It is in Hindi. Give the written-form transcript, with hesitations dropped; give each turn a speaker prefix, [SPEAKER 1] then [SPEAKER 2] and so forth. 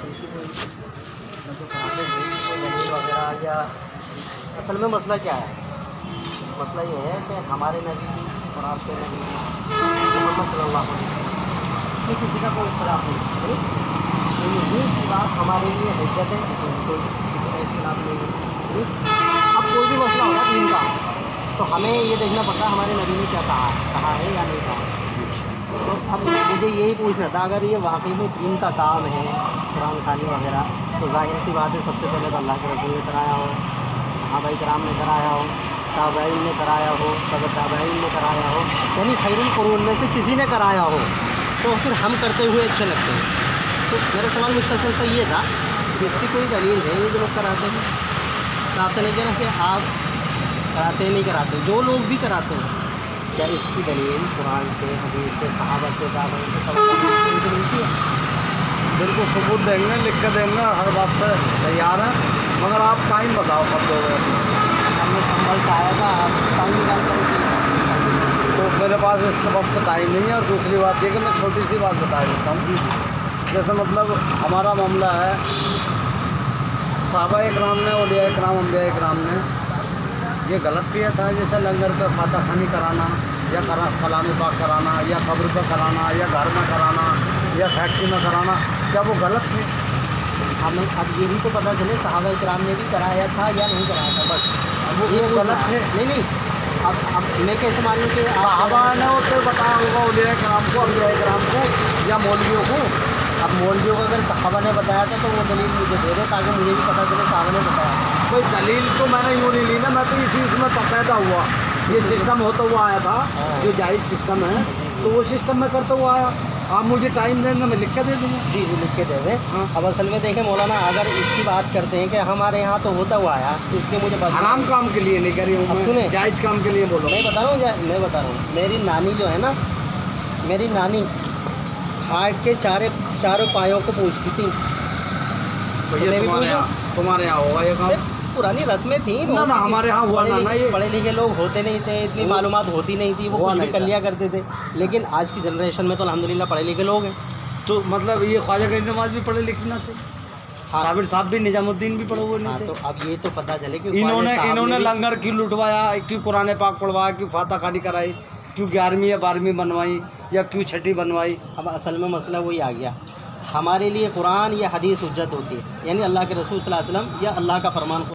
[SPEAKER 1] इनकी कोई मतलब जो कराते हैं कोई दलील वगैरह या असल में मसला क्या है? मसला ये है कि हमारे नबी और आपके नबी मोहम्मद सल्लल्लाहु अलैहि वसल्लम ये किसी का कोई इख्तिलाफ नहीं है। तो ये बात हमारे लिए हिज्जत है, कोई किसी का इख्तिलाफ नहीं है। अब कोई भी मसला होगा दीन का तो हमें ये देखना पड़ता है हमारे नबी ने क्या कहा है या नहीं कहा। तो अब मुझे यही पूछना था, अगर ये वाकई में दीन का काम है कुरान खानी वगैरह, तो जाहिर सी बात है सबसे पहले तो अल्लाह के रसूल ने कराया हो, सहाबाए किराम ने कराया हो, ताबईन ने कराया हो, तबा ताबईन ने कराया हो, यानी खैरुल कुरून में से किसी ने कराया हो, तो फिर हम करते हुए अच्छे लगते हैं। तो मेरा सवाल मुख्तसर सा ये था कि इसकी कोई दलील है ये जो लोग कराते हैं? तो आपसे नहीं कहना कि आप कराते हैं नहीं कराते, जो लोग भी कराते हैं क्या इसकी दलील कुरान से, हदीस से, सहाबा से, ताबईन से, सब मिलती है?
[SPEAKER 2] बिल्कुल सबूत देंगे, लिख के देंगे, हर बात से तैयार है, मगर आप टाइम बताओ कब दोगे।
[SPEAKER 1] अब मैं संभल से आया था, आप टाइम निकाल कर
[SPEAKER 2] तो मेरे पास इसके वक्त टाइम नहीं है। और दूसरी बात ये कि मैं छोटी सी बात बता देता हूँ। जैसे मतलब हमारा मामला है, सहाबाए किराम ने, औलिया किराम, अंबिया किराम ने ये गलत किया था, जैसे लंगर पे फाता खानी कराना या कलाम पाक कराना या कब्र पर कराना या घर में कराना या फैक्ट्री में कराना, क्या वो गलत थे?
[SPEAKER 1] हमें अब ये भी तो पता चले सहाबाए किराम ने भी कराया था या नहीं कराया था, बस
[SPEAKER 2] वो
[SPEAKER 1] ये
[SPEAKER 2] गलत थे।
[SPEAKER 1] नहीं अब मैं कैसे मानूँ कि
[SPEAKER 2] सहाबा ने तो बताया होगा औलिया किराम को, अंबिया किराम को या मौलवियों को।
[SPEAKER 1] अब मौलवियों को अगर सहाबा ने बताया था तो वो दलील मुझे दे दे ताकि मुझे भी पता चले सहाबा ने बताया।
[SPEAKER 2] कोई दलील तो मैंने यूँ नहीं ली ना, मैं तो इसी इसमें पैदा हुआ, ये सिस्टम होता हुआ आया था, जो जायज़ सिस्टम है तो वो सिस्टम में करता हुआ आया। आप मुझे टाइम देंगे, मैं लिख के दे दूँगा।
[SPEAKER 1] जी लिख के दे दें।
[SPEAKER 2] हाँ।
[SPEAKER 1] अब असल में देखें मौलाना, अगर इसकी बात करते हैं कि हमारे यहाँ तो होता हुआ आया, इसलिए मुझे बता
[SPEAKER 2] हराम काम के लिए नहीं करी हूँ
[SPEAKER 1] अब
[SPEAKER 2] मैं,
[SPEAKER 1] सुने।
[SPEAKER 2] जायज़ काम के लिए बोलो।
[SPEAKER 1] मैं बता रहा हूँ मेरी नानी जो है ना, मेरी नानी खाट के चारों पायों को पूछती थी।
[SPEAKER 2] तो ये तुम्हारे यहाँ होगा ये काम?
[SPEAKER 1] पुरानी रस्में थी
[SPEAKER 2] ना हमारे यहाँ हुआ ना ये।
[SPEAKER 1] पढ़े लिखे लोग होते नहीं थे, इतनी मालूमात होती नहीं थी, वो कुछ भी कर लिया करते थे। लेकिन आज की जनरेशन में तो अल्हम्दुलिल्लाह पढ़े लिखे लोग हैं।
[SPEAKER 2] तो मतलब ये ख्वाजा गरीब नवाज भी पढ़े लिखे ना थे,
[SPEAKER 1] हाँ।
[SPEAKER 2] साबिर साहब भी, निजामुद्दीन भी पढ़े हुए नहीं
[SPEAKER 1] हाँ,
[SPEAKER 2] थे।
[SPEAKER 1] तो अब ये तो पता चले कि
[SPEAKER 2] इन्होंने लंगर क्यों लुटवाया, क्यों कुरान पाक पढ़वाया, क्यों फाता खानी कराई, क्यों 11वीं या 12वीं बनवाई या क्यों छठी बनवाई।
[SPEAKER 1] अब असल में मसला वही आ गया, हमारे लिए कुरान या हदीस हुज्जत होती है, यानी अल्लाह के रसूल सल्लल्लाहु अलैहि वसल्लम या अल्लाह का फरमान